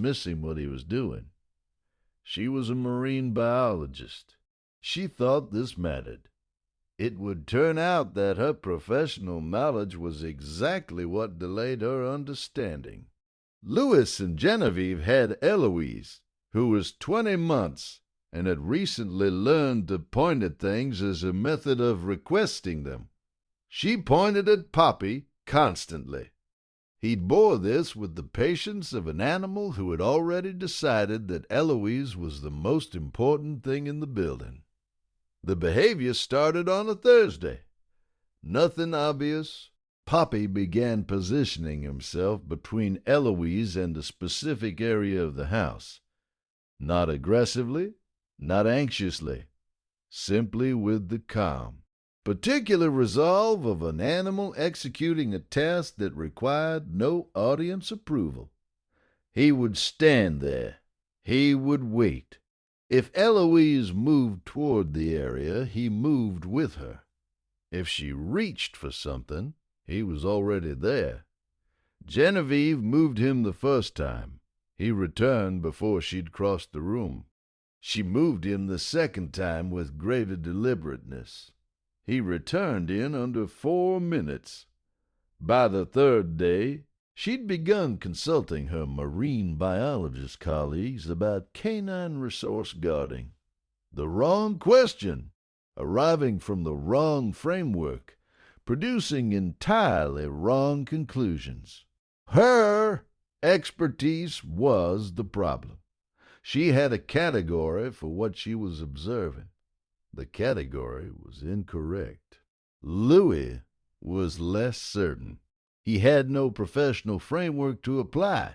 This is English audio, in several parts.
missing what he was doing. She was a marine biologist. She thought this mattered. It would turn out that her professional knowledge was exactly what delayed her understanding. Louis and Genevieve had Eloise, who was 20 months and had recently learned to point at things as a method of requesting them. She pointed at Poppy constantly. He bore this with the patience of an animal who had already decided that Eloise was the most important thing in the building. The behavior started on a Thursday. Nothing obvious. Poppy began positioning himself between Eloise and a specific area of the house. Not aggressively, not anxiously, simply with the calm, particular resolve of an animal executing a task that required no audience approval. He would stand there. He would wait. If Eloise moved toward the area, he moved with her. If she reached for something, he was already there. Genevieve moved him the first time. He returned before she'd crossed the room. She moved him the second time with greater deliberateness. He returned in under 4 minutes. By the third day, she'd begun consulting her marine biologist colleagues about canine resource guarding. The wrong question, arriving from the wrong framework, producing entirely wrong conclusions. Her expertise was the problem. She had a category for what she was observing. The category was incorrect. Louis was less certain. He had no professional framework to apply,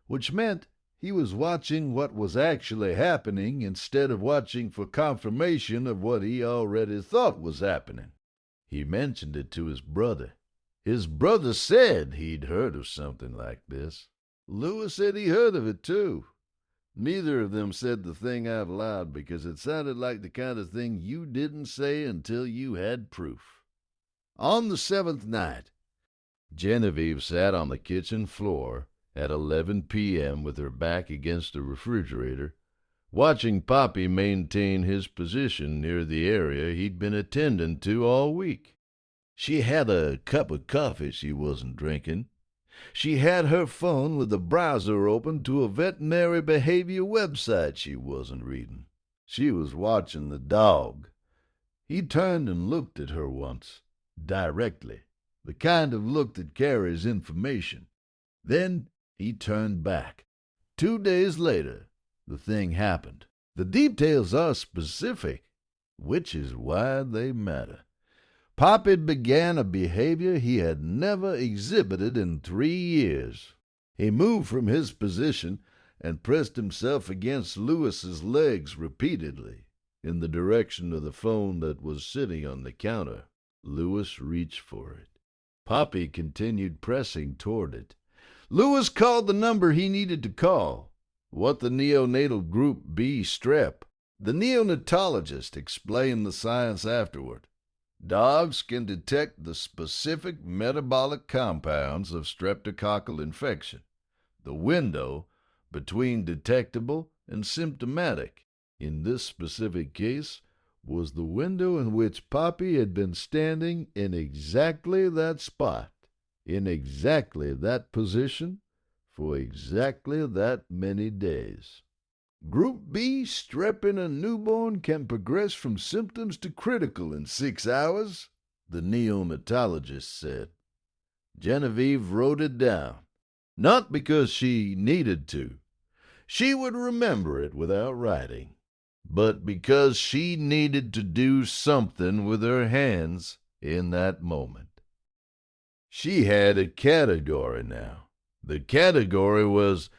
which meant he was watching what was actually happening instead of watching for confirmation of what he already thought was happening. He mentioned it to his brother. His brother said he'd heard of something like this. Louis said he heard of it, too. Neither of them said the thing out loud because it sounded like the kind of thing you didn't say until you had proof. On the 7th night, Genevieve sat on the kitchen floor at 11 p.m. with her back against the refrigerator, watching Poppy maintain his position near the area he'd been attending to all week. She had a cup of coffee she wasn't drinking. She had her phone with the browser open to a veterinary behavior website she wasn't reading. She was watching the dog. He turned and looked at her once, directly, the kind of look that carries information. Then he turned back. 2 days later, the thing happened. The details are specific, which is why they matter. Poppy began a behavior he had never exhibited in 3 years. He moved from his position and pressed himself against Louis's legs repeatedly, in the direction of the phone that was sitting on the counter. Louis reached for it. Poppy continued pressing toward it. Louis called the number he needed to call. What the neonatal group B strep. The neonatologist explained the science afterward. Dogs can detect the specific metabolic compounds of streptococcal infection, the window between detectable and symptomatic. In this specific case was the window in which Poppy had been standing in exactly that spot, in exactly that position, for exactly that many days. Group B strep in a newborn can progress from symptoms to critical in 6 hours, the neonatologist said. Genevieve wrote it down, not because she needed to. She would remember it without writing, but because she needed to do something with her hands in that moment. She had a category now. The category was,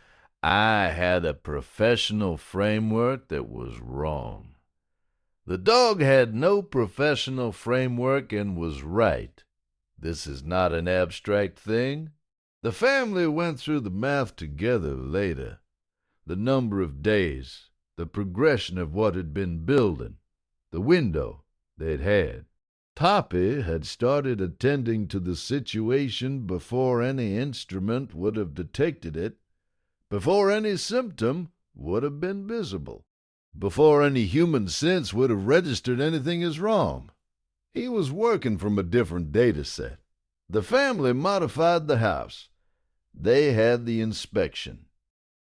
I had a professional framework that was wrong. The dog had no professional framework and was right. This is not an abstract thing. The family went through the math together later. The number of days, the progression of what had been building, the window they'd had. Poppy had started attending to the situation before any instrument would have detected it, before any symptom would have been visible, before any human sense would have registered anything as wrong. He was working from a different data set. The family modified the house. They had the inspection.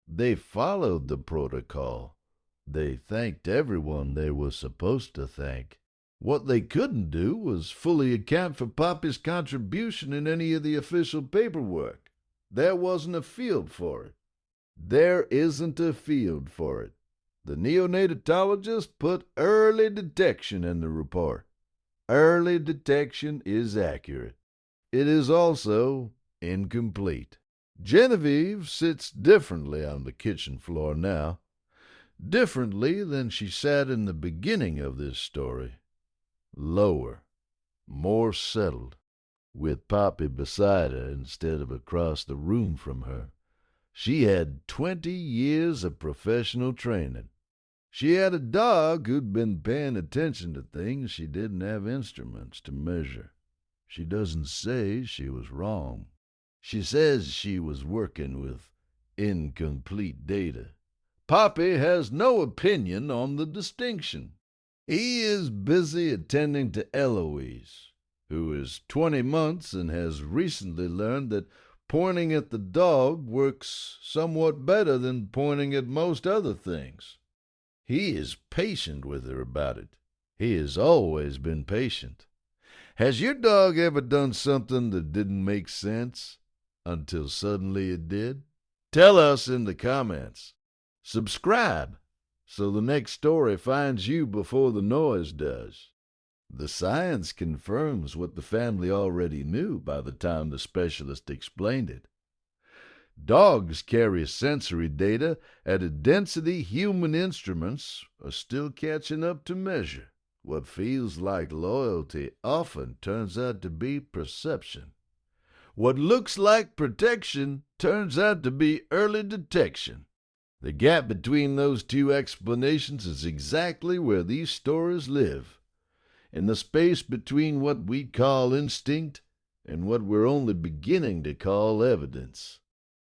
They followed the protocol. They thanked everyone they were supposed to thank. What they couldn't do was fully account for Poppy's contribution in any of the official paperwork. There wasn't a field for it. There isn't a field for it. The neonatologist put early detection in the report. Early detection is accurate. It is also incomplete. Genevieve sits differently on the kitchen floor now, differently than she sat in the beginning of this story. Lower, more settled, with Poppy beside her instead of across the room from her. She had 20 years of professional training. She had a dog who'd been paying attention to things she didn't have instruments to measure. She doesn't say she was wrong. She says she was working with incomplete data. Poppy has no opinion on the distinction. He is busy attending to Eloise, who is 20 months and has recently learned that pointing at the dog works somewhat better than pointing at most other things. He is patient with her about it. He has always been patient. Has your dog ever done something that didn't make sense until suddenly it did? Tell us in the comments. Subscribe so the next story finds you before the noise does. The science confirms what the family already knew by the time the specialist explained it. Dogs carry sensory data at a density human instruments are still catching up to measure. What feels like loyalty often turns out to be perception. What looks like protection turns out to be early detection. The gap between those two explanations is exactly where these stories live, in the space between what we call instinct and what we're only beginning to call evidence.